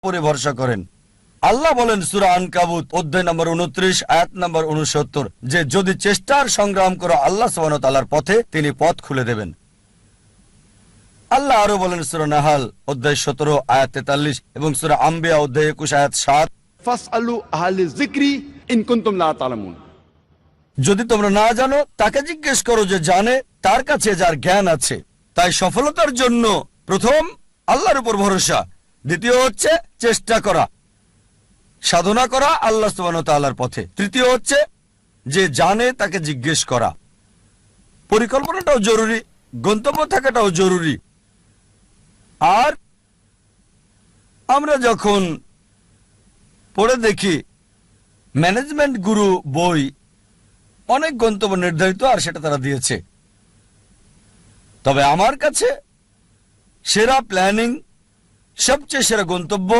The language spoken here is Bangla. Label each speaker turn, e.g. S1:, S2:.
S1: উপরে ভরসা করেন। আল্লাহ বলেন সূরা আনকাবুত অধ্যায় নম্বর 29 আয়াত নম্বর 69 যে যদি চেষ্টার সংগ্রাম করো আল্লাহ সুবহানাহু ওয়া তাআলার পথে তিনি পথ খুলে দেবেন। আল্লাহ আরো বলেন সূরা নাহাল অধ্যায় 17 আয়াত 43 এবং সূরা আম্বিয়া অধ্যায় 21 আয়াত 7
S2: ফাসআলু আহলিয যিকরি ইন কুনতুম লা তা'লামুন।
S1: যদি তোমরা না জানো তাকে জিজ্ঞেস করো যে জানে, তার কাছে যার জ্ঞান আছে। তাই সফলতার জন্য প্রথম আল্লাহর উপর ভরসা, দ্বিতীয় হচ্ছে চেষ্টা করা, সাধনা করা আল্লাহ সুবহানাহু ওয়া তাআলার পথে, তৃতীয় হচ্ছে যে জানে তাকে জিজ্ঞেস করা। পরিকল্পনাটাও জরুরি, গন্তব্য থাকাটাও জরুরি। আর আমরা যখন পড়ে দেখি ম্যানেজমেন্ট গুরু বই, অনেক গন্তব্য নির্ধারিত আর সেটা তারা দিয়েছে। তবে আমার কাছে সেরা প্ল্যানিং, সবচেয়ে সেরা গন্তব্য